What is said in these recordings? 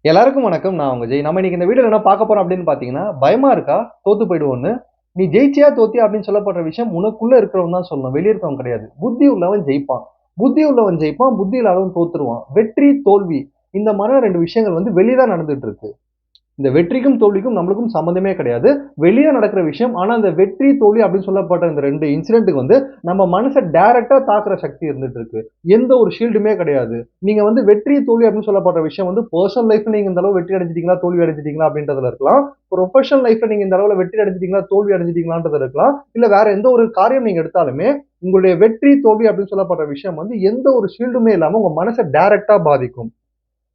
எல்லாருக்கும் வணக்கம். நான் உங்க ஜெய். நம்ம இன்னைக்கு இந்த வீடியோல என்ன பார்க்க போறோம் அப்படின்னு பார்த்தீங்கன்னா, பயமா இருக்கா? தோத்து போயிடுவோன்னு. நீ ஜெயிச்சியா? தோத்தியா? அப்படின்னு சொல்லப்படுற விஷயம் உனக்குள்ள இருக்கிறவன் தான் சொல்லணும். வெளிய இருக்கிறவன் கிடையாது. புத்தி உள்ளவன் ஜெயிப்பான். புத்தி உள்ளவன் ஜெயிப்பான். புத்தி இல்லாதவன் தோத்துருவான். வெற்றி, தோல்வி இந்த மாரி 2 விஷயங்கள் வெளிய தான் நடந்துட்டு இருக்கு. இந்த வெற்றிக்கும் தோல்விக்கும் நம்மளுக்கும் சம்மந்தமே கிடையாது. வெளிய நடக்கிற விஷயம். ஆனா, இந்த வெற்றி, தோல்வி அப்படின்னு சொல்லப்பட்ட இந்த 2 இன்சிடென்ட்க்கு நம்ம மனச டைரக்ட்டா தாக்குற சக்தி இருந்துட்டு இருக்கு. எந்த ஒரு ஷீல்டுமே கிடையாது. நீங்க வெற்றி, தோல்வி அப்படின்னு சொல்லப்படுற விஷயம் பெர்சனல் லைஃப்ல நீங்க இந்த அளவு வெற்றி அடைஞ்சிட்டீங்களா, தோல்வி அடைஞ்சிட்டீங்களா அப்படின்றதுல இருக்கலாம். ப்ரொஃபஷனல் லைஃப்ல நீங்க இந்த அளவுல வெற்றி அடைஞ்சிட்டீங்களா, தோல்வி அடைஞ்சிட்டீங்களான்றதுல இருக்கலாம். இல்ல வேற எந்த ஒரு காரியம் நீங்க எடுத்தாலுமே, உங்களுடைய வெற்றி, தோல்வி அப்படின்னு சொல்லப்படுற விஷயம் எந்த ஒரு ஷீல்டுமே இல்லாம உங்க மனச டைரக்ட்டா பாதிக்கும்.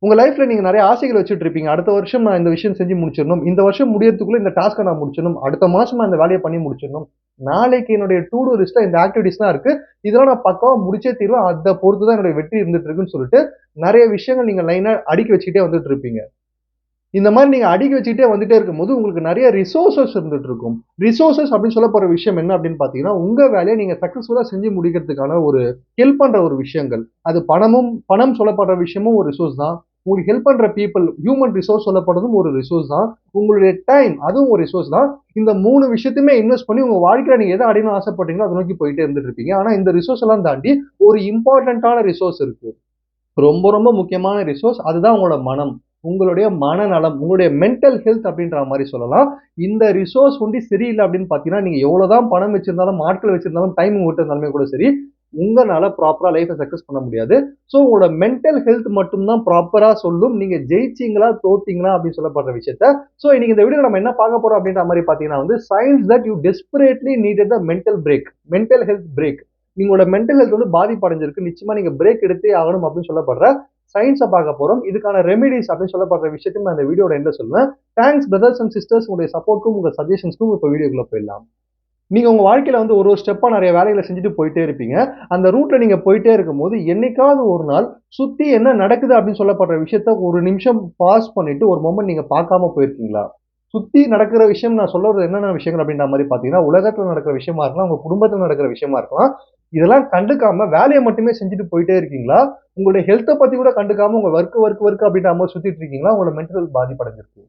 உங்க லைஃப்ல நீங்க நெறைய ஆசைகள் வச்சுட்டு இருப்பீங்க. அடுத்த வருஷம் நான் இந்த விஷயம் செஞ்சு முடிச்சிடணும். இந்த வருஷம் முடியறதுக்குள்ள இந்த டாஸ்க்க நான் முடிச்சிடணும். அடுத்த மாசம் நான் இந்த வேலைய பண்ணி முடிச்சிடணும். நாளைக்கு என்னுடைய டூ டூ லிஸ்ட்ல இந்த ஆக்டிவிட்டீஸ்லாம் இருக்கு. இதெல்லாம் நான் பக்காவா முடிச்சே தீருவேன். அத பொறுத்து தான் என்னுடைய வெற்றி இருந்துட்டு இருக்குன்னு சொல்லிட்டு, நெறைய விஷயங்கள் நீங்க லைனா அடுக்கி வச்சுக்கிட்டே வந்துட்டு இருப்பீங்க. இந்த மாரி நீங்க அடுக்கி வச்சுக்கிட்டே வந்துட்டே இருக்கும்போது, உங்களுக்கு நெறைய ரிசோர்ஸஸ் இருந்துட்டு இருக்கும். ரிசோர்ஸஸ் அப்படின்னு சொல்லப்படுற விஷயம் என்ன அப்படின்னு பார்த்தீங்கன்னா, உங்க வேலைய நீங்க சக்சஸ்ஃபுல்லா செஞ்சு முடிக்கிறதுக்கான ஒரு ஹெல்ப் பண்ற ஒரு விஷயங்கள். அது பணம் சொல்லப்படுற விஷயமும் ஒரு ரிசோர்ஸ் தான். உங்களுக்கு ஹெல்ப் பண்ற பீப்பிள், ஹியூமன் ரிசோர்ஸ் சொல்லப்படுறதும் ஒரு ரிசோர்ஸ் தான். உங்களுடைய டைம் அதுவும் ஒரு ரிசோர்ஸ் தான். இந்த 3 விஷயத்தையுமே இன்வெஸ்ட் பண்ணி உங்க வாழ்க்கையில நீங்க எத அடையணும்னு ஆசைப்பட்டீங்களோ, அத நோக்கி போயிட்டே இருந்துட்டு இருப்பீங்க. ஆனா இந்த ரிசோர்ஸ் எல்லாம் தாண்டி ஒரு இம்பார்ட்டன்ட்டான ரிசோர்ஸ் இருக்கு. ரொம்ப ரொம்ப முக்கியமான ரிசோர்ஸ். அதுதான் உங்களோட மனம். உங்களுடைய மனநலம், உங்களுடைய மென்டல் ஹெல்த் அப்படின்ற மாரி சொல்லலாம். இந்த ரிசோர்ஸ் சரியில்ல அப்படின்னு பார்த்தீங்கன்னா, நீங்க எவ்வளவுதான் பணம் வச்சிருந்தாலும், ஆட்கள் வச்சிருந்தாலும், டைம் உங்ககிட்ட இருந்தாலுமே கூட சரி, உங்கனால ப்ராப்பரா லைஃப்ப சக்சஸ் பண்ண முடியாது. ஸோ உங்களோட மென்டல் ஹெல்த் மட்டும் தான் ப்ராப்பரா சொல்லும். நீங்க ஜெயிச்சீங்களா, தோத்தீங்களா அப்படின்னு சொல்லப்படுற விஷயத்த. ஸோ இன்னைக்கு இந்த வீடியோல நம்ம என்ன பார்க்க போறோம் அப்படின்ற மாரி பார்த்தீங்கன்னா science that you desperately needed the mental break. Mental health break. உங்களோட மென்டல் ஹெல்த் பாதிப்படைஞ்சிருக்கு. நிச்சயமா நீங்க பிரேக் எடுத்தே ஆகணும் அப்படின்னு சொல்லப்படுற சயின்ஸ பார்க்க போறோம். இதுக்கான ரெமிடிஸ் அப்படின்னு சொல்லப்படுற விஷயத்தையும் நான் இந்த வீடியோட எண்ட்ல சொல்லுவேன். தேங்க்ஸ் பிரதர்ஸ் அண்ட் சிஸ்டர்ஸ், உங்களுடைய சப்போர்ட்க்கும் உங்க சஜஷன்ஸ்க்கும் இப்ப வீடியோக்குள்ள போயிடலாம். நீங்க உங்க வாழ்க்கையில ஒரு ஒரு ஸ்டெப்பா நெறைய வேலைகள செஞ்சுட்டு போயிட்டே இருப்பீங்க. அந்த ரூட்ல நீங்க போயிட்டே இருக்கும்போது, என்னைக்காவது ஒரு நாள் சுத்தி என்ன நடக்குது அப்படின்னு சொல்லப்படுற விஷயத்த ஒரு நிமிஷம் பாஸ் பண்ணிட்டு ஒரு மொமெண்ட் நீங்க பார்க்காம போயிருக்கீங்களா? சுத்தி நடக்கிற விஷயம் நான் சொல்ல வர்றது என்னென்ன விஷயங்கள் அப்படின்ற மாரி பார்த்தீங்கன்னா, உலகத்துல நடக்கிற விஷயமா இருக்கலாம், உங்க குடும்பத்துல நடக்கிற விஷயமா இருக்கலாம். இதெல்லாம் கண்டுக்காம வேலைய மட்டுமே செஞ்சுட்டு போயிட்டே இருக்கீங்களா? உங்களுடைய ஹெல்த்த பத்தி கூட கண்டுக்காம உங்க வொர்க் அப்படின்ற மாரி சுத்திட்டு இருக்கீங்களா? உங்களோட மென்டல் ஹெல்த் பாதிப்படைஞ்சிருக்கு.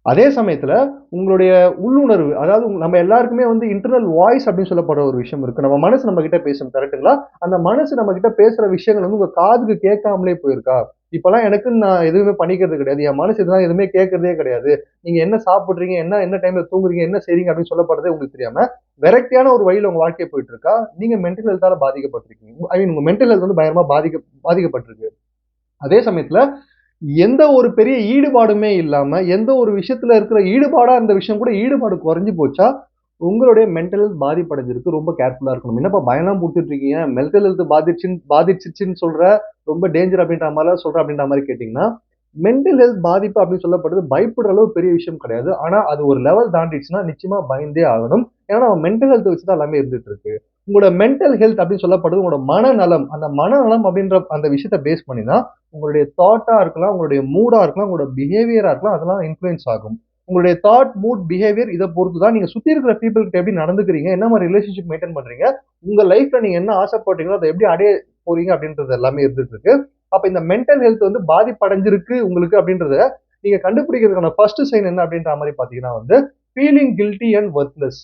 அதே சமயத்துல உங்களுடைய உள்ளுணர்வு, அதாவது நம்ம எல்லாருக்குமே இன்டர்னல் வாய்ஸ் அப்படின்னு சொல்லப்படுற ஒரு விஷயம் இருக்கு. நம்ம மனசு நம்ம கிட்ட பேசும். கரெக்ட்டுங்களா? அந்த மனசு நம்ம கிட்ட பேசுற விஷயங்கள் உங்க காதுக்கு கேட்காமலே போயிருக்கா? இப்பல்லாம் எனக்குன்னு நான் எதுவுமே பண்ணிக்கிறது கிடையாது. என் மனசு இதெல்லாம் எதுவுமே கேட்கிறதே கிடையாது. நீங்க என்ன சாப்பிடுறீங்க? என்ன என்ன டைம்ல தூங்குறீங்க? என்ன செய்றீங்க? அப்படின்னு சொல்லப்படுறதே உங்களுக்கு தெரியாம, விரக்தியான ஒரு வழியில உங்க வாழ்க்கை போயிட்டு இருக்கா? நீங்க மென்டல் ஹெல்த்தால பாதிக்கப்பட்டிருக்கீங்க. ஐ மீன் உங்க மென்டல் ஹெல்த் பயங்கரமா பாதிக்கப்பட்டிருக்கு. அதே சமயத்துல எந்த ஒரு பெரிய ஈடுபாடுமே இல்லாம, எந்த ஒரு விஷயத்துல இருக்கிற ஈடுபாடா இருந்த விஷயம் கூட ஈடுபாடு குறைஞ்சு போச்சா, உங்களுடைய மென்டல் ஹெல்த் பாதிப்படைஞ்சிருக்கு. ரொம்ப கேர்ஃபுல்லா இருக்கணும். என்னப்பா பயம்லாம் புடிச்சிட்டு இருக்கீங்க? மென்டல் ஹெல்த் பாதிச்சிருச்சுன்னு சொல்ற, ரொம்ப டேஞ்சர் அப்படின்ற மாரிலாம் சொல்ற அப்படின்ற மாரி கேட்டீங்கன்னா, மென்டல் ஹெல்த் பாதிப்பு அப்படின்னு சொல்லப்படுது பயப்படுற அளவு பெரிய விஷயம் கிடையாது. ஆனா அது ஒரு லெவல் தாண்டிடுச்சுன்னா நிச்சயமா பயந்தே ஆகணும். ஏன்னா நம்ம மென்டல் ஹெல்த் வச்சு தான் எல்லாமே இருந்துட்டு இருக்கு. உங்களோட மென்டல் ஹெல்த் அப்படின்னு சொல்லப்படுது உங்களோட மனநலம். அந்த மனநலம் அப்படின்ற அந்த விஷயத்த பேஸ் பண்ணி தான் உங்களுடைய தாட்டா இருக்கலாம், உங்களுடைய மூடா இருக்கலாம், உங்களோட பிஹேவியரா இருக்கலாம். அதெல்லாம் இன்ஃப்ளூயன்ஸ் ஆகும். உங்களுடைய தாட், மூட், பிஹேவியர் இத பொறுத்து தான் நீங்க சுத்தி இருக்கிற பீப்பிள் கிட்ட எப்படி நடந்துக்கிறீங்க, என்ன மாரி ரிலேஷன்ஷிப் மெயின்டெயின் பண்றீங்க, உங்க லைஃப்ல நீங்க என்ன ஆசைப்படுறீங்களோ, அத எப்படி அடைய போறீங்க அப்படின்றது எல்லாமே இருந்துட்டு இருக்கு. அப்ப இந்த மென்டல் ஹெல்த் பாதிப்படைஞ்சிருக்கு உங்களுக்கு அப்படின்றத நீங்க கண்டுபிடிக்கிறதுக்கான ஃபர்ஸ்ட் சைன் என்ன அப்படின்ற மாரி பார்த்தீங்கன்னா ஃபீலிங் கில்ட்டி அண்ட் வொர்த்லெஸ்.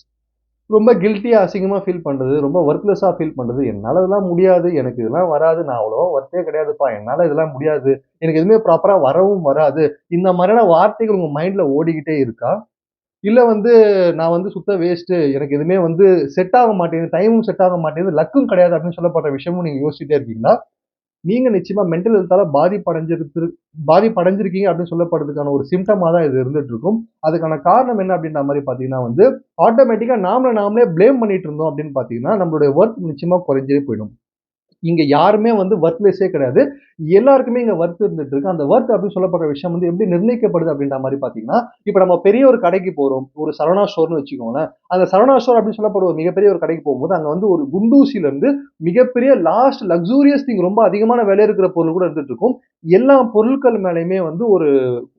ரொம்ப கில்ட்டியா, அசிங்கமா ஃபீல் பண்றது. ரொம்ப வொர்த்லெஸ்ஸா ஃபீல் பண்றது. என்னால இதெல்லாம் முடியாது. எனக்கு இதெல்லாம் வராது. நான் அவ்வளவா வொர்த்தே கிடையாதுப்பா. என்னால இதெல்லாம் முடியாது. எனக்கு எதுவுமே ப்ராப்பரா வரவும் வராது. இந்த மாரியான வார்த்தைகள் உங்க மைண்ட்ல ஓடிக்கிட்டே இருக்கா? இல்ல நான் சுத்த வேஸ்ட்டு. எனக்கு எதுவுமே செட் ஆக மாட்டேங்குது. டைமும் செட் ஆக மாட்டேங்குது. லக்கும் கிடையாது அப்படின்னு சொல்லப்பட்ட விஷயமும் நீங்க யோசிச்சுட்டே இருக்கீங்களா? நீங்க நிச்சயமா மென்டல் ஹெல்த்தால பாதிப்படைஞ்சிருக்கீங்க அப்படின்னு சொல்லப்படுறதுக்கான ஒரு சிம்ப்டமா தான் இது இருந்துட்டு இருக்கும். அதுக்கான காரணம் என்ன அப்படின்ற மாரி பார்த்தீங்கன்னா ஆட்டோமேட்டிக்கா நாமள நாமளே ப்ளேம் பண்ணிட்டு இருந்தோம் அப்படின்னு பார்த்தீங்கன்னா, நம்மளுடைய வொர்த் நிச்சயமா குறைஞ்சே போயிடும். இங்க யாருமே வொர்த்லெஸ்ஸே கிடையாது. எல்லாருக்குமே இங்க வொர்த் இருந்துட்டு இருக்கு. அந்த வொர்த் அப்படின்னு சொல்லப்படுற விஷயம் எப்படி நிர்ணயிக்கப்படுது அப்படின்ற மாரி பார்த்தீங்கன்னா, இப்ப நம்ம பெரிய ஒரு கடைக்கு போறோம். ஒரு சரவணா ஸ்டோர்ன்னு வச்சுக்கோங்களேன். அந்த சரவணா ஸ்டோர் அப்படின்னு சொல்லப்படுற ஒரு மிகப்பெரிய ஒரு கடைக்கு போகும்போது, அங்க ஒரு குண்டூசில இருந்து மிகப்பெரிய லாஸ்ட் லக்ஸூரியஸ் திங் ரொம்ப அதிகமான விலை இருக்கிற பொருள் கூட இருந்துட்டு இருக்கும். எல்லா பொருட்கள் மேலயுமே ஒரு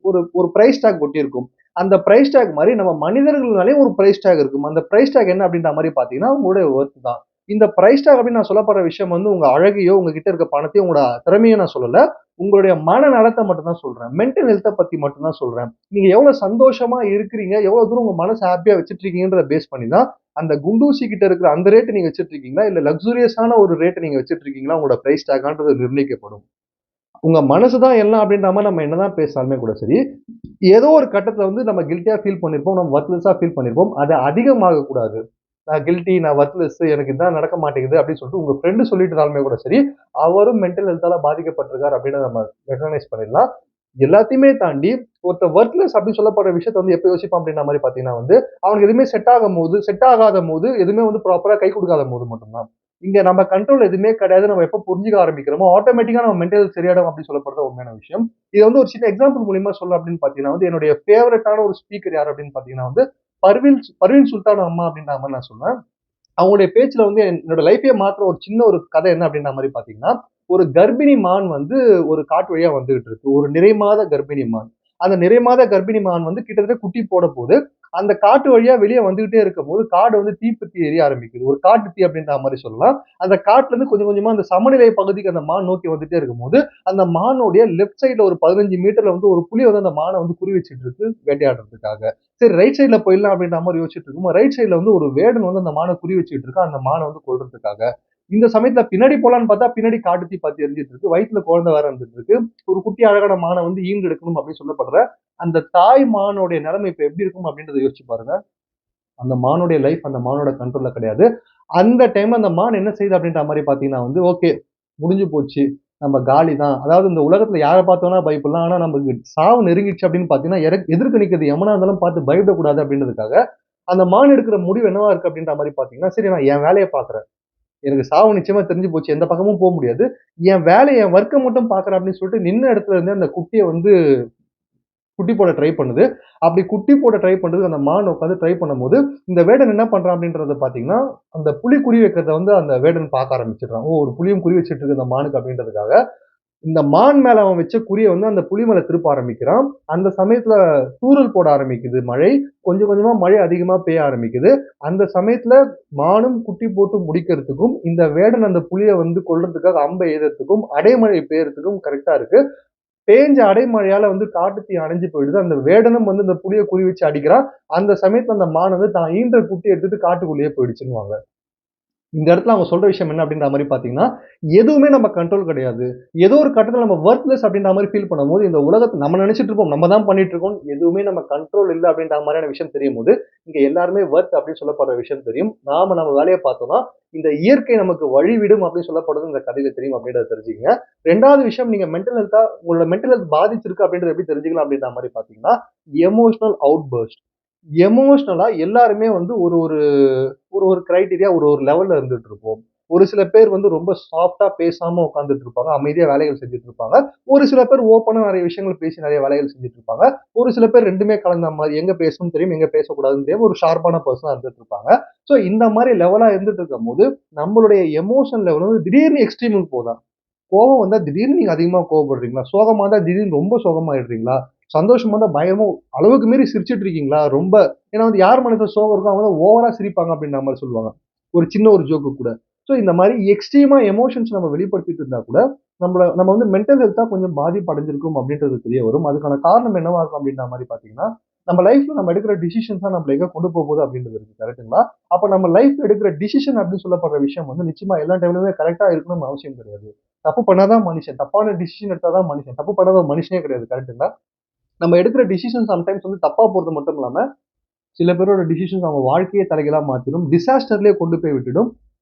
ஒரு ஒரு பிரைஸ் டாக் ஒட்டியிருக்கும். அந்த பிரைஸ் டாக் மாரி நம்ம மனிதர்கள்னாலயும் ஒரு பிரைஸ் டாக் இருக்கும். அந்த பிரைஸ் டாக் என்ன அப்படின்ற மாரி பார்த்தீங்கன்னா, உங்களுடைய வொர்த் தான். இந்த பிரைஸ் டாக் அப்படின்னு நான் சொல்லப்படுற விஷயம் உங்க அழகையோ, உங்ககிட்ட இருக்க பணத்தையோ, உங்களோட திறமையோ நான் சொல்லல. உங்களுடைய மனநலத்த மட்டும் தான் சொல்றேன். மென்டல் ஹெல்த்த பத்தி மட்டும் தான் சொல்றேன். நீங்க எவ்வளவு சந்தோஷமா இருக்கிறீங்க, எவ்வளவு தூரம் உங்க மனச ஹேப்பியா வச்சுட்டு இருக்கீங்கன்றத பேஸ் பண்ணி தான், அந்த குண்டூசி கிட்ட இருக்கிற அந்த ரேட்ட நீங்க வச்சுட்டு இருக்கீங்களா? இல்ல லக்ஸூரியஸான ஒரு ரேட்ட நீங்க வச்சுட்டு இருக்கீங்களா? உங்களோட பிரைஸ் டாகான்றது நிர்ணயிக்கப்படும். உங்க மனசு தான் எல்லாம் அப்படின்ற மாரி நம்ம என்னதான் பேசினாலுமே கூட சரி, ஏதோ ஒரு கட்டத்துல வந்து நம்ம கில்ட்டியா ஃபீல் பண்ணியிருப்போம். நம்ம வொர்த்லெஸ்ஸா ஃபீல் பண்ணியிருப்போம். அது அதிகமாகக் கூடாது. நான் கில்ட்டி, நான் வொர்த்லெஸ், எனக்கு இதான் நடக்க மாட்டேங்குது அப்படின்னு சொல்லிட்டு உங்க ஃப்ரெண்ட் சொல்லிட்டு கூட சரி, அவரும் மென்டல் ஹெல்த்தால பாதிக்கப்பட்டிருக்கார் அப்படின்னு நம்ம ரெகக்னைஸ் பண்ணிடலாம். எல்லாத்தையுமே தாண்டி ஒருத்தன் வொர்த்லெஸ் அப்படின்னு சொல்லப்படுற விஷயத்த வந்து எப்ப யோசிப்பான் அப்படின்ற மாரி பார்த்தீங்கன்னா வந்து, அவனுக்கு எதுவுமே செட் ஆகாதபோது, எதுவுமே வந்து ப்ராப்பரா கை குடுக்காதபோது மட்டும் தான். இங்க நம்ம கண்ட்ரோல் எதுவுமே கிடையாது. நம்ம எப்ப புரிஞ்சுக்க ஆரம்பிக்கிறோமோ, ஆட்டோமேட்டிக்கா நம்ம மென்டல் ஹெல்த் சரியாயிடும் அப்படின்னு சொல்லப்படுறது உண்மையான விஷயம். இத வந்து ஒரு சின்ன எக்ஸாம்பிள் மூலியமா சொல்லலாம் அப்படின்னு பார்த்தீங்கன்னா வந்து, என்னுடைய ஃபேவரைட்டான ஒரு ஸ்பீக்கர் யாரு அப்படின்னு பார்த்தீங்கன்னா வந்து, பர்வீன் சுல்தான் அம்மா அப்படின்ற மாரி நான் சொல்லுவேன். அவங்களுடைய பேச்சுல வந்து என்னோட லைஃபே மாத்துன ஒரு சின்ன ஒரு கதை என்ன அப்படின்ற மாரி பார்த்தீங்கன்னா, ஒரு கர்ப்பிணி மான் வந்து ஒரு காட்டு வழியா வந்துகிட்டு இருக்கு. ஒரு நிறைமாத கர்ப்பிணி மான். அந்த நிறைமாத கர்ப்பிணி மான் வந்து கிட்டத்தட்ட குட்டி போடப்போது. அந்த காட்டு வழியா வெளிய வந்துகிட்டே இருக்கும்போது, காடு வந்து தீப்பற்றி எரிய ஆரம்பிக்குது. ஒரு காட்டு தீ அப்படின்ற மாரி சொல்லலாம். அந்த காட்டுல இருந்து கொஞ்சம் கொஞ்சமா அந்த சமநிலை பகுதிக்கு அந்த மான் நோக்கி வந்துட்டே இருக்கும்போது, அந்த மானுடைய லெஃப்ட் சைடுல ஒரு 15 மீட்டர்ல வந்து ஒரு புலி வந்து அந்த மான வந்து குறி வச்சுட்டு இருக்கு வேட்டையாடுறதுக்காக. சரி ரைட் சைடுல போயிடலாம் அப்படின்ற மாரி யோசிச்சுட்டு இருக்கும்போது, ரைட் சைடுல வந்து ஒரு வேடன் வந்து அந்த மான குறி வச்சுட்டு இருக்கான். அந்த மான வந்து கொல்றதுக்காக. இந்த சமயத்துல பின்னாடி போலான்னு பார்த்தா, பின்னாடி காட்டுத்தீ பத்தி எரிஞ்சுட்டு இருக்கு. வயித்துல குழந்தை வேற இருந்துட்டு இருக்கு. ஒரு குட்டி அழகான மான வந்து ஈன்று எடுக்கணும் அப்படின்னு சொல்லப்படுற அந்த தாய் மானுடைய நிலைமை இப்ப எப்படி இருக்கும் அப்படின்றத யோசிச்சு பாருங்க. அந்த மானுடைய லைஃப் அந்த மானோட கண்ட்ரோல்ல கிடையாது. அந்த டைம்ல அந்த மான் என்ன செய்யுது அப்படின்ற மாரி பார்த்தீங்கன்னா வந்து, ஓகே முடிஞ்சு போச்சு. நம்ம காலி தான். அதாவது இந்த உலகத்துல யார பார்த்து வேணா பயப்படலாம். ஆனா நமக்கு சாவு நெருங்கிடுச்சு அப்படின்னு பார்த்தீங்கன்னா, எதிர்க்க நிக்கிறது எவனா இருந்தாலும் பார்த்து பயப்படக்கூடாது அப்படின்றதுக்காக, அந்த மான் எடுக்கிற முடிவு என்னவா இருக்கு அப்படின்ற மாரி பார்த்தீங்கன்னா, சரி நான் என் வேலைய பார்க்குறேன். எனக்கு சாவு நிச்சயமா தெரிஞ்சு போச்சு. எந்த பக்கமும் முடியாது. என் வேலைய என் வொர்க்க மட்டும் பார்க்குறேன் அப்படின்னு சொல்லிட்டு நின்ன இடத்துல இருந்தே அந்த குட்டிய வந்து குட்டி போட ட்ரை பண்ணுது. அப்படி குட்டி போட ட்ரை பண்றதுக்கு அந்த மான் உட்கார்ந்து ட்ரை பண்ணும்போது, இந்த வேடன் என்ன பண்றான் அப்படின்றத பார்த்தீங்கன்னா, அந்த புலி குறி வைக்கிறத வந்து அந்த வேடன் பார்க்க ஆரம்பிச்சுடுறான். ஓ! ஒரு புலியும் குறி வச்சுட்டு இருக்கு இந்த மானுக்கு அப்படின்றதுக்காக. இந்த மான் மேல அவன் வச்ச குறிய வந்து அந்த புலி மேல திருப்ப ஆரம்பிக்கிறான். அந்த சமயத்துல தூறல் போட ஆரம்பிக்குது மழை. கொஞ்சம் கொஞ்சமா மழை அதிகமா பெய்ய ஆரம்பிக்குது. அந்த சமயத்துல மானும் குட்டி போட்டு முடிக்கிறதுக்கும், இந்த வேடன் அந்த புலிய வந்து கொல்றதுக்காக அம்ப எய்தறதுக்கும், அடைமழை பெய்யறதுக்கும் கரெக்ட்டா இருக்கு. பேஞ்ச அடைமழையால வந்து காட்டுத்தீ அணைஞ்சு போயிடுது. அந்த வேடனும் வந்து இந்த புலிய குறி வச்சு அடிக்கிறான். அந்த சமயத்துல அந்த மான் வந்து தான் ஈன்ற குட்டிய எடுத்துட்டு காட்டுக்குள்ளேயே போயிடுச்சுன்னுவாங்க. இந்த இடத்துல அவங்க சொல்ற விஷயம் என்ன அப்படின்ற மாரி பார்த்தீங்கன்னா, எதுவுமே நம்ம கண்ட்ரோல் கிடையாது. ஏதோ ஒரு கட்டத்துல நம்ம வொர்த்லெஸ் அப்படின்ற மாரி ஃபீல் பண்ணும்போது, இந்த உலகத்த நம்ம நெனச்சுட்டு இருப்போம். நம்ம தான் பண்ணிட்டு இருக்கோம். எதுவுமே நம்ம கண்ட்ரோல் இல்ல அப்படின்ற மாரியான விஷயம் தெரியும்போது, இங்க எல்லாருமே வொர்த் அப்படின்னு சொல்லப்படுற விஷயம் தெரியும். நாம நம்ம வேலைய பார்த்தோம்னா, இந்த இயற்கை நமக்கு வழிவிடும் அப்படின்னு சொல்லப்படுறது இந்த கதையில தெரியும் அப்படின்றத தெரிஞ்சுக்கங்க. 2வது விஷயம் நீங்க உங்களோட மென்டல் ஹெல்த் பாதிச்சிருக்கு அப்படின்றத எப்படி தெரிஞ்சுக்கலாம் அப்படின்ற மாரி பார்த்தீங்கன்னா, எமோஷனல் அவுட்பர்ஸ்ட். எமோஷனலா எல்லாருமே வந்து ஒரு ஒரு ஒரு ஒரு கிரைட்டீரியா ஒரு ஒரு லெவல்ல இருந்துட்டு இருப்போம். ஒரு சில பேர் வந்து ரொம்ப சாஃப்ட்டா பேசாம உட்கார்ந்துட்டு இருப்பாங்க. அமைதியா வேலைகள் செஞ்சுட்டு இருப்பாங்க. ஒரு சில பேர் ஓப்பனா நெறைய விஷயங்கள் பேசி நெறைய வேலைகள் செஞ்சுட்டு இருப்பாங்க. ஒரு சில பேர் 2மே கலந்த மாரி எங்க பேசணும்னு தெரியும், எங்க பேசக்கூடாதுன்னு தெரியும். ஒரு ஷார்ப்பான பெர்சனா இருந்துட்டு இருப்பாங்க. சோ இந்த மாரி லெவலா இருந்துட்டு இருக்கும்போது, நம்மளுடைய எமோஷன் லெவல் வந்து திடீர்னு எக்ஸ்ட்ரீமுக்கு போதா? கோவம் வந்தா திடீர்னு நீங்க அதிகமா கோவப்படுறீங்களா? சோகமா இருந்தா திடீர்னு ரொம்ப சோகமாயிடுறீங்களா? சந்தோஷமா இருந்தா பயங்கரமா அளவுக்கு மீறி சிரிச்சுட்டு இருக்கீங்களா? ரொம்ப ஏன்னா வந்து யார் மனசுல சோகம் இருக்கோ அவங்க தான் ஓவரா சிரிப்பாங்க அப்படின்ற மாரி சொல்லுவாங்க. ஒரு சின்ன ஒரு ஜோக்கு கூட. ஸோ இந்த மாரி எக்ஸ்ட்ரீமா எமோஷன்ஸ் நம்ம வெளிப்படுத்திட்டு இருந்தா கூட, நம்ம வந்து மென்டல் ஹெல்த்தா கொஞ்சம் பாதிப்பு அடைஞ்சிருக்கும் அப்படின்றது தெரிய வரும். அதுக்கான காரணம் என்னவா இருக்கும் அப்படின்ற மாரி பார்த்தீங்கன்னா, நம்ம லைஃப்ல நம்ம எடுக்கிற டிசிஷன்ஸ் தான் நம்மள எங்க கொண்டு போகுது அப்படின்றது இருக்கு. கரெக்ட்டுங்களா? அப்ப நம்ம லைஃப்ல எடுக்கிற டிசிஷன் அப்படின்னு சொல்லப்படுற விஷயம் வந்து நிச்சயமா எல்லா டைம்லயுமே கரெக்ட்டா இருக்கணும்னு அவசியம் கிடையாது. தப்பு பண்ணா தான் மனுஷன். தப்பான டிசிஷன் எடுத்தா தான் மனுஷன். தப்பு பண்ணாத ஒரு மனுஷனே கிடையாது. கரெக்ட்டுங்களா? நம்ம எடுக்கிற டிசிஷன் சம்டைம்ஸ் வந்து தப்பா போறது மட்டும் இல்லாம, சில பேரோட டிசிஷன்ஸ் அவங்க வாழ்க்கையே தலைகீழா மாத்திடும். டிசாஸ்டர்லயே கொண்டு போய் விட்டுடும்.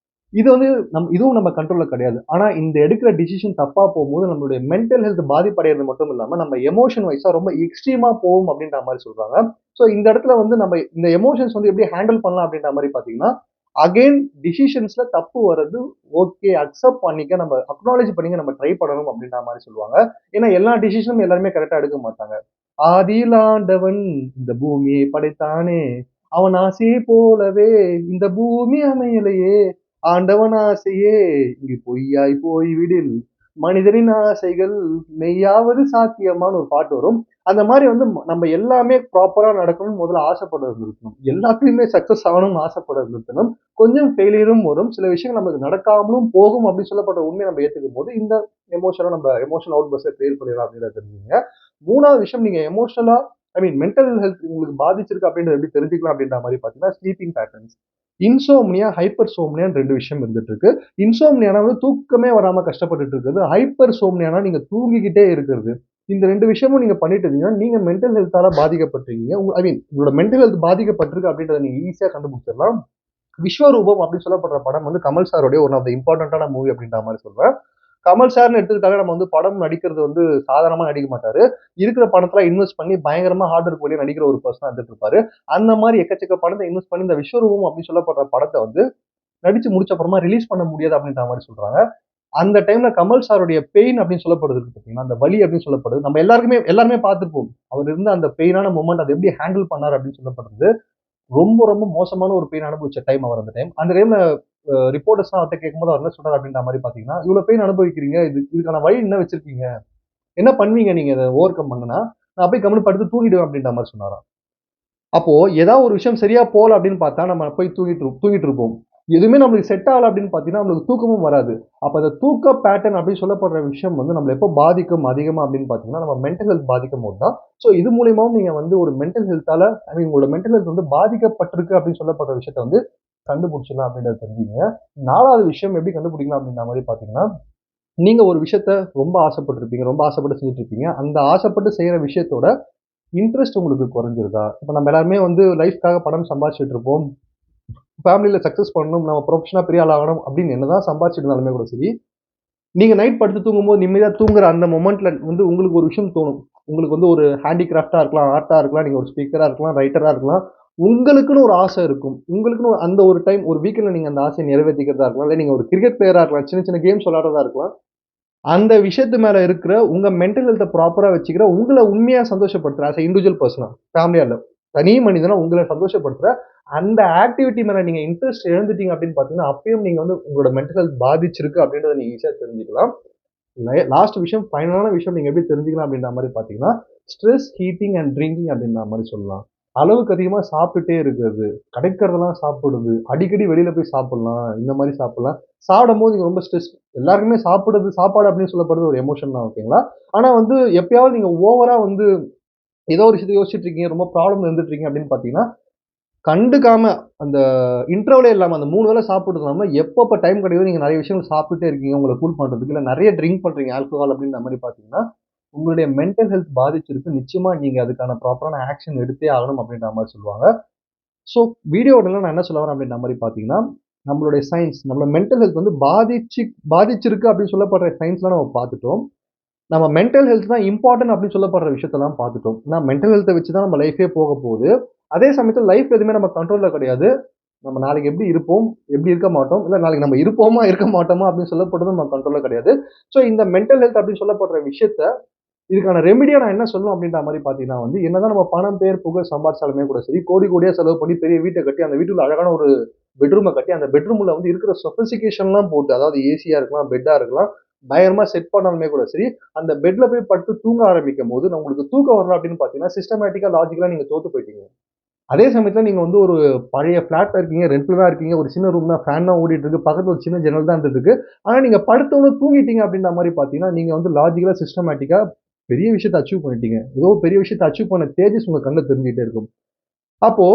இது வந்து இதுவும் நம்ம கண்ட்ரோல்ல கிடையாது. ஆனா இந்த எடுக்கிற டிசிஷன் தப்பா போகும்போது நம்மளுடைய மென்டல் ஹெல்த் பாதிப்படையறது மட்டும் இல்லாம, நம்ம எமோஷன் வைஸா ரொம்ப எக்ஸ்ட்ரீமா போகும் அப்படின்ற மாரி சொல்றாங்க. சோ இந்த இடத்துல வந்து நம்ம இந்த எமோஷன்ஸ் வந்து எப்படி ஹேண்டில் பண்ணலாம் அப்படின்ற மாரி பார்த்தீங்கன்னா, அகைன் டிசிஷன்ஸ்ல தப்பு வர்றது ஓகே. அக்செப்ட் பண்ணிக்க நம்ம அக்னாலெட்ஜ் பண்ணிக்க நம்ம ட்ரை பண்ணணும் அப்படின்ற மாரி சொல்லுவாங்க. ஏன்னா எல்லா டிசிஷனும் எல்லாருமே கரெக்ட்டா எடுக்க மாட்டாங்க. ஆதியில் ஆண்டவன் இந்த பூமியை படைத்தானே, அவன் ஆசையை போலவே இந்த பூமி அமையலையே, ஆண்டவன் ஆசையே இங்கு பொய்யாய் போய்விடில், மனிதனின் ஆசைகள் மெய்யாவது சாத்தியமான்னு ஒரு பாட்டு வரும். அந்த மாதிரி வந்து நம்ம எல்லாமே ப்ராப்பரா நடக்கணும்னு முதல்ல ஆசைப்படுறது நிறுத்தணும். எல்லாத்துலயுமே சக்சஸ் ஆகணும்னு ஆசைப்படுறது நிறுத்தணும். கொஞ்சம் ஃபெயிலியரும் வரும். சில விஷயங்கள் நமக்கு நடக்காமலும் போகும் அப்படின்னு சொல்லப்பட்ட உண்மையை நம்ம ஏத்துக்கும் போது, இந்த எமோஷனல் அவுட் பர்ஸ்ட்ட கிளியர் பண்ணிடலாம் அப்படின்றத தெரிஞ்சுக்கங்க. 3வது விஷயம் நீங்க எமோஷனலா மென்டல் ஹெல்த் உங்களுக்கு பாதிச்சிருக்கு அப்படின்றத எப்படி தெரிஞ்சுக்கலாம் அப்படின்ற மாரி பார்த்தீங்கன்னா, ஸ்லீப்பிங் பேட்டர்ன்ஸ். இன்சோம்னியா, ஹைப்பர் சோம்னியான்னு 2 விஷயம் இருந்துட்டு இருக்கு. இன்சோம்னியானா வந்து தூக்கமே வராம கஷ்டப்பட்டுட்டு இருக்கிறது. ஹைப்பர் சோம்னியானா நீங்க தூங்கிக்கிட்டே இருக்கிறது. இந்த 2 விஷயமும் நீங்க பண்ணிட்டு இருந்தீங்கன்னா, நீங்க மென்டல் ஹெல்த்தால பாதிக்கப்பட்டிருக்கீங்க. உங்களோட மென்டல் ஹெல்த் பாதிக்கப்பட்டிருக்கு அப்படின்றத நீங்க ஈஸியா கண்டுபிடிச்சிடலாம். விஸ்வரூபம் அப்படின்னு சொல்லப்படுற படம் வந்து கமல் சாருடைய ஒன் ஆஃப் த இம்பார்ட்டன்டான மூவி அப்படின்ற மாரி சொல்வேன். கமல் சார்ன்னு எடுத்துக்கிட்டாலே நம்ம வந்து படம் நடிக்கிறது வந்து சாதாரணமா நடிக்க மாட்டாரு. இருக்கிற பணத்துல இன்வெஸ்ட் பண்ணி பயங்கரமா ஹார்ட் ஒர்க் பண்ணி நடிக்கிற ஒரு பெர்சனா இருந்துட்டு இருப்பாரு. அந்த மாரி எக்கச்சக்க பணத்த இன்வெஸ்ட் பண்ணி இந்த விஸ்வரூபம் அப்படின்னு சொல்லப்படுற படத்த வந்து நடிச்சு முடிச்ச அப்புறமா ரிலீஸ் பண்ண முடியாது அப்படின்ற மாரி சொல்றாங்க. அந்த டைம்ல கமல் சாருடைய பெயின் அப்படின்னு சொல்லப்படுது இருக்கு பார்த்தீங்களா, அந்த வலி அப்படின்னு சொல்லப்படுது. நம்ம எல்லாருமே பார்த்திருப்போம். அவர் இருந்த அந்த பெயினான மொமெண்ட் அத எப்படி ஹேண்டில் பண்ணாரு அப்படின்னு சொல்லப்படுது. ரொம்ப ரொம்ப மோசமான ஒரு பெயின் அனுபவிச்ச டைம் அவர் அந்த டைம். அந்த டைம்ல ரிப்போர்ட்டர்ஸ்லாம் அவர்ட்ட கேட்கும்போது அவர் என்ன சொல்றாரு அப்படின்ற மாரி பார்த்தீங்கன்னா, "இவ்வளோ பெயின் அனுபவிக்கிறீங்க. இதுக்கான வழி என்ன வச்சிருக்கீங்க? என்ன பண்ணுவீங்க நீங்க இத ஓவர் கம் பண்ணுனா?" "நான் அப்படியே கம்முனு படுத்து தூங்கிடுவேன்" அப்படின்ற மாரி சொன்னாராம். அப்போ ஏதாவது ஒரு விஷயம் சரியா போல அப்படின்னு பார்த்தா, நம்ம போய் தூங்கிட்டு இருப்போம். எதுவுமே நம்மளுக்கு செட் ஆகல அப்படின்னு பார்த்தீங்கன்னா, நம்மளுக்கு தூக்கமும் வராது. அப்ப அந்த தூக்க பேட்டர்ன் அப்படின்னு சொல்லப்படுற விஷயம் வந்து நம்மள எப்போ பாதிக்கும் அதிகமா அப்படின்னு பார்த்தீங்கன்னா, நம்ம மென்டல் ஹெல்த் பாதிக்கும்போது தான். ஸோ இது மூலியமாவும் நீங்க வந்து ஒரு மென்டல் ஹெல்த்தால உங்களோட மென்டல் ஹெல்த் வந்து பாதிக்கப்பட்டிருக்கு அப்படின்னு சொல்லப்படுற விஷயத்த வந்து கண்டுபிடிச்சிடலாம் அப்படின்றத தெரிஞ்சுக்கங்க. 4வது விஷயம் எப்படி கண்டுபிடிக்கலாம் அப்படின்ற மாரி பார்த்தீங்கன்னா, நீங்க ஒரு விஷயத்த ரொம்ப ஆசைப்பட்டிருப்பீங்க. ரொம்ப ஆசைப்பட்டு செஞ்சுட்டு இருப்பீங்க. அந்த ஆசைப்பட்டு செய்யற விஷயத்தோட இன்ட்ரெஸ்ட் உங்களுக்கு குறைஞ்சிருதா? இப்ப நம்ம எல்லாருமே வந்து லைஃப்க்காக பணம் சம்பாதிச்சுட்டு இருப்போம். ஃபேமிலில சக்சஸ் பண்ணணும், நம்ம ப்ரொஃபஷனா பெரிய ஆள் ஆகணும் அப்படின்னு என்னதான் சம்பாதிச்சுட்டு இருந்தாலுமே கூட சரி, நீங்க நைட் படுத்து தூங்கும்போது நிம்மதியா தூங்குற அந்த மொமெண்ட்ல வந்து உங்களுக்கு ஒரு விஷயம் தோணும். உங்களுக்கு வந்து ஒரு ஹேண்டிகிராஃப்ட்டா இருக்கலாம், ஆர்ட்டா இருக்கலாம், நீங்க ஒரு ஸ்பீக்கரா இருக்கலாம், ரைட்டரா இருக்கலாம். உங்களுக்குன்னு ஒரு ஆசை இருக்கும். உங்களுக்குன்னு அந்த ஒரு டைம் ஒரு வீக்கெண்ட்ல நீங்க அந்த ஆசைய நிறைவேத்திக்கிறதா இருக்கலாம். இல்ல நீங்க ஒரு கிரிக்கெட் பிளேயரா இருக்கலாம். சின்ன சின்ன கேம்ஸ் விளையாடுறதா இருக்கலாம். அந்த விஷயத்து மேல இருக்கிற உங்க மென்டல் ஹெல்த்த ப்ராப்பரா வச்சுக்கிற, உங்கள உண்மையா சந்தோஷப்படுத்துற ஆஸ் எ இண்டிவிஜுவல் பெர்சனா, ஃபேமிலியா இல்ல. தனி மனிதனா உங்கள சந்தோஷப்படுத்துற அந்த ஆக்டிவிட்டி மேல நீங்க இன்ட்ரெஸ்ட் இழந்துட்டீங்க அப்படின்னு பார்த்தீங்கன்னா, அப்பயும் நீங்க வந்து உங்களோட மென்டல் ஹெல்த் பாதிச்சிருக்கு அப்படின்றத நீங்க ஈஸியா தெரிஞ்சுக்கலாம். லாஸ்ட் விஷயம், ஃபைனலான விஷயம் நீங்க எப்படி தெரிஞ்சுக்கலாம் அப்படின்ற மாரி பார்த்தீங்கன்னா, ஸ்ட்ரெஸ், ஹீட்டிங் அண்ட் ட்ரிங்கிங் அப்படின்ற மாரி சொல்லலாம். அளவுக்கு அதிகமா சாப்பிட்டுட்டே இருக்கிறது, கிடைக்கிறதெல்லாம் சாப்பிடுறது, அடிக்கடி வெளியில போய் சாப்பிடலாம், இந்த மாரி சாப்பிடலாம். சாப்பிடும்போது நீங்க ரொம்ப ஸ்ட்ரெஸ் எல்லாருக்குமே சாப்பிடுறது சாப்பாடு அப்படின்னு சொல்லப்படுறது ஒரு எமோஷன் தான் ஓகேங்களா? ஆனா வந்து எப்பயாவது நீங்க ஓவரா வந்து ஏதோ ஒரு விஷயத்த யோசிச்சுட்டு இருக்கீங்க, ரொம்ப ப்ராப்ளம்ல இருந்துட்டு இருக்கீங்க அப்படின்னு பார்த்தீங்கன்னா, கண்டுக்காம அந்த இன்டர்வலே இல்லாம அந்த 3 வேள சாப்பிடுறது இல்லாம எப்பப்ப டைம் கிடைக்குதோ நீங்க நெறைய விஷயங்கள் சாப்பிட்டுட்டே இருக்கீங்க. உங்கள கூல் பண்றதுக்கு. இல்ல நெறைய ட்ரிங்க் பண்றீங்க ஆல்கஹால் அப்படின்ற மாரி பார்த்தீங்கன்னா, உங்களுடைய மென்டல் ஹெல்த் பாதிச்சிருக்கு. நிச்சயமா நீங்க அதுக்கான ப்ராப்பரான ஆக்ஷன் எடுத்தே ஆகணும் அப்படின்ற மாரி சொல்லுவாங்க. ஸோ வீடியோல நான் என்ன சொல்ல வரேன் அப்படின்ற மாரி பார்த்தீங்கன்னா, நம்மளுடைய சயின்ஸ், நம்மளோட மென்டல் ஹெல்த் வந்து பாதிச்சிருக்கு அப்படின்னு சொல்லப்படுற சயின்ஸ்லாம் நம்ம பார்த்துட்டோம். நம்ம மென்டல் ஹெல்த் தான் இம்பார்ட்டன்ட் அப்படின்னு சொல்லப்படுற விஷயத்தெல்லாம் பார்த்துட்டோம். ஏன்னா மென்டல் ஹெல்த்த வச்சு தான் நம்ம லைஃபே போக போகுது. அதே சமயத்துல லைஃப் எதுவுமே நம்ம கண்ட்ரோல்ல கிடையாது. நம்ம நாளைக்கு எப்படி இருப்போம், எப்படி இருக்க மாட்டோம், இல்ல நாளைக்கு நம்ம இருப்போமா, இருக்க மாட்டோமா அப்படின்னு சொல்லப்படுறது நம்ம கண்ட்ரோல்ல கிடையாது. ஸோ இந்த மென்டல் ஹெல்த் அப்படின்னு சொல்லப்படுற விஷயத்த, இதுக்கான ரெமிடியா நான் என்ன சொல்லணும் அப்படின்ற மாரி பார்த்தீங்கன்னா வந்து, என்னதான் நம்ம பணம், பேர், புகழ் சம்பாரிச்சாலுமே கூட சரி, கோடி கோடியா செலவு பண்ணி பெரிய வீட்ட கட்டி, அந்த வீட்டுக்குள்ள அழகான ஒரு பெட்ரூம கட்டி, அந்த பெட்ரூம்ல வந்து இருக்கிற சொஃபிஸ்டிகேஷன்லாம் போட்டு, அதாவது ஏசியா இருக்கலாம், பெட்டா இருக்கலாம், பயங்கரமா செட் பண்ணாலுமே கூட சரி, அந்த பெட்ல போய் படுத்து தூங்க ஆரம்பிக்கும்போது, உங்களுக்கு தூக்கம் வரல அப்படின்னு பார்த்தீங்கன்னா, சிஸ்டமேட்டிக்கா, லாஜிக்கலா நீங்க தோத்து போயிட்டீங்க. அதே சமயத்துல நீங்க வந்து ஒரு பழைய ஃப்ளாட்ல இருக்கீங்க, ரெண்ட்ல தான் இருக்கீங்க, ஒரு சின்ன ரூம் தான், ஃபேன் தான் ஓடிட்டு இருக்கு, பக்கத்துல ஒரு சின்ன ஜன்னல் தான் இருந்துட்டு இருக்கு. ஆனா நீங்க படுத்தவுடனே தூங்கிட்டீங்க அப்படின்ற மாரி பார்த்தீங்கன்னா, நீங்க வந்து லாஜிக்கலா, சிஸ்டமேட்டிக்கா பெரிய விஷயத்த அச்சீவ் பண்ணிட்டீங்க. ஏதோ பெரிய விஷயத்த அச்சீவ் பண்ண தேஜஸ் உங்க கண்ல தெரிஞ்சுகிட்டே இருக்கும். அப்போ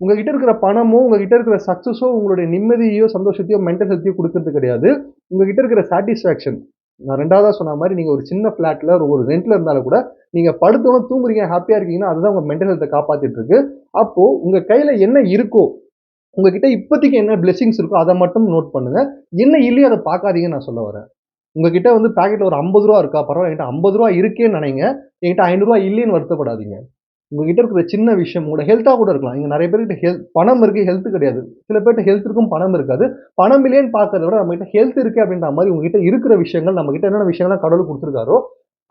உங்ககிட்ட இருக்கிற பணமோ, உங்ககிட்ட இருக்கிற சக்சஸோ உங்களுடைய நிம்மதியையோ, சந்தோஷத்தையோ, மென்டல் ஹெல்த்தையோ குடுக்கறது கிடையாது. உங்ககிட்ட இருக்கிற சாட்டிஸ்ஃபாக்ஷன். நான் 2வதா சொன்ன மாரி நீங்க ஒரு சின்ன ஃப்ளாட்ல ஒரு ரென்ட்ல இருந்தாலும் கூட, நீங்க படுத்தோன தூங்குறீங்க, ஹேப்பியா இருக்கீங்கன்னா, அதுதான் உங்க மென்டல் ஹெல்த்த காப்பாத்திட்டு இருக்கு. அப்போ உங்க கையில என்ன இருக்கோ, உங்ககிட்ட இப்போதைக்கு என்ன பிளெஸ்ஸிங்ஸ் இருக்கோ, அத மட்டும் நோட் பண்ணுங்க. என்ன இல்லையோ அத பார்க்காதீங்கன்னு நான் சொல்ல வரேன். உங்ககிட்ட வந்து பாக்கெட்ல ஒரு ரூ. 50 இருக்கா? பரவால்ல என்கிட்ட ரூ. 50 இருக்கேன்னு நெனைங்க. என்கிட்ட ரூ. 500 இல்லைன்னு வருத்தப்படாதீங்க. உங்ககிட்ட இருக்கிற சின்ன விஷயம், உங்களோட ஹெல்த்தா கூட இருக்கலாம். இங்க நெறைய பேர்கிட்ட பணம் இருக்கு, ஹெல்த் கிடையாது. சில பேர்ட்ட ஹெல்த் இருக்கும், பணம் இருக்காது. பணம் இல்லையேன்னு பார்க்கிறத விட, நம்மகிட்ட ஹெல்த் இருக்கு அப்படின்ற மாரி உங்ககிட்ட இருக்கிற விஷயங்கள், நம்மகிட்ட என்னென்ன விஷயங்கள்லாம் கடவுள் குடுத்திருக்காரோ,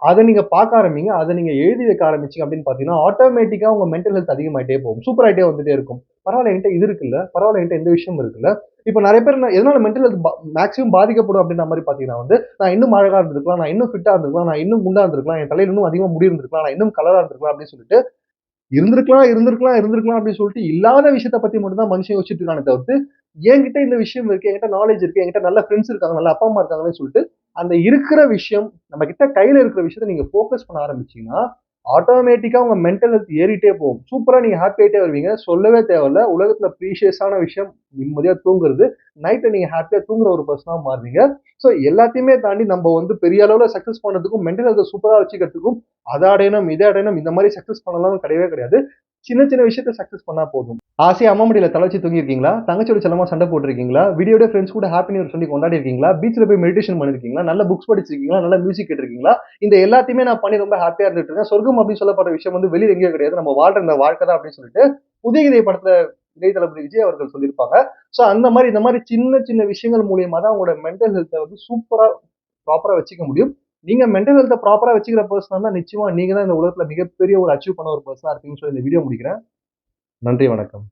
அத நீங்க பார்க்க ஆரம்பிங்க. அத நீங்க எழுதி வைக்க ஆரம்பிச்சீங்க அப்படின்னு பார்த்தீங்கன்னா, ஆட்டோமேட்டிக்கா உங்க மென்டல் ஹெல்த் அதிகமாயிட்டே போகும். சூப்பர் ஆயிட்டே வந்துட்டே இருக்கும். பரவால்ல என்கிட்ட இது இருக்குல்ல. பரவால்ல என்கிட்ட இந்த விஷயம் இருக்குல்ல. இப்ப நெறைய பேர் எதனால மென்டல் ஹெல்த் மேக்ஸிமம் பாதிக்கப்படும் அப்படின்ற மாரி பார்த்தீங்கன்னா நான் இன்னும் அழகா இருந்திருக்கலாம். நான் இன்னும் ஃபிட்டா இருந்திருக்கலாம். நான் இன்னும் குண்டா இருந்திருக்கலாம். என் தலையில இன்னும் அதிகமா முடி இருந்திருக்கலாம். நான் இன்னும் கலரா இருந்திருக்கலாம் அப்படின்னு சொல்லிட்டு இருந்திருக்கலாம் அப்படின்னு சொல்லிட்டு இல்லாத விஷயத்த பத்தி மட்டும் தான் மனுஷன் யோசிச்சுட்டு இருக்கானே தவிர்த்து, என்கிட்ட இந்த விஷயம் இருக்கு, என்கிட்ட நாலேட்ஜ் இருக்கு, என்கிட்ட நல்ல ஃப்ரெண்ட்ஸ் இருக்காங்க, நல்ல அப்பா, அம்மா இருக்காங்கன்னு சொல்லிட்டு, அந்த இருக்கிற விஷயம், நம்ம கிட்ட கையில இருக்கிற விஷயத்த நீங்க ஃபோக்கஸ் பண்ண ஆரம்பிச்சீங்கன்னா, ஆட்டோமேட்டிக்கா உங்க மென்டல் ஹெல்த் ஏறிட்டே போகும். சூப்பரா நீங்க ஹாப்பி ஆயிட்டே வருவீங்க. சொல்லவே தேவையில்ல. உலகத்துல ப்ரீஷியஸான விஷயம் நிம்மதியா தூங்குறது. நைட்ல நீங்க ஹாப்பியா தூங்குற ஒரு பெர்சனா மாறுவீங்க. ஸோ எல்லாத்தையுமே தாண்டி நம்ம பெரிய அளவுல சக்சஸ் பண்ணதுக்கும், மென்டல் ஹெல்த்த சூப்பரா வச்சுக்கிறதுக்கும், அத அடையணும், இத அடையணும், இந்த மாரி சக்சஸ் பண்ணலாம்னு கிடையவே கிடையாது. சின்ன சின்ன விஷயத்த சக்சஸ் பண்ணா போதும். ஆசையா அம்மா மடியில தல வச்சு தூங்கியிருக்கீங்களா? தங்கச்சியோட செல்லமா சண்டை போட்டுருக்கீங்களா? வீடியோட ஃபிரெண்ட்ஸ் கூட ஹாப்பி நியூ இயர் சொல்லி கொண்டாடி இருக்கீங்களா? பீச்ல போய் மெடிடேஷன் பண்ணிருக்கீங்களா? நல்ல புக்ஸ் படிச்சிருக்கீங்களா? நல்ல மியூசிக் கேட்டிருக்கீங்களா? இந்த எல்லாத்தையுமே நான் பண்ணி ரொம்ப ஹாப்பியா இருந்துட்டு இருக்கேன். சொர்க்கம் அப்படின்னு சொல்லப்படுற விஷயம் வெளியில எங்கேயும் கிடையாது. நம்ம வாழ்ற இந்த வாழ்க்கை தான் அப்படின்னு சொல்லிட்டு புதிய படத்துல இளைய தளபதி விஜய் அவர்கள் சொல்லியிருப்பாங்க. சோ அந்த மாரி இந்த மாரி சின்ன சின்ன விஷயங்கள் மூலியமா தான் உங்களோட மென்டல் ஹெல்த்த சூப்பரா ப்ராப்பரா வச்சுக்க முடியும். நீங்க மென்டல் ஹெல்த்த ப்ராப்பரா வச்சுக்கிற பெர்சனா இருந்தா நிச்சயமா நீங்க தான் இந்த உலகத்துல மிகப்பெரிய ஒரு அச்சீவ் பண்ண ஒரு பெர்சனா இருப்பீங்கன்னு சொல்லி இந்த வீடியோ முடிக்கிறேன். நன்றி, வணக்கம்.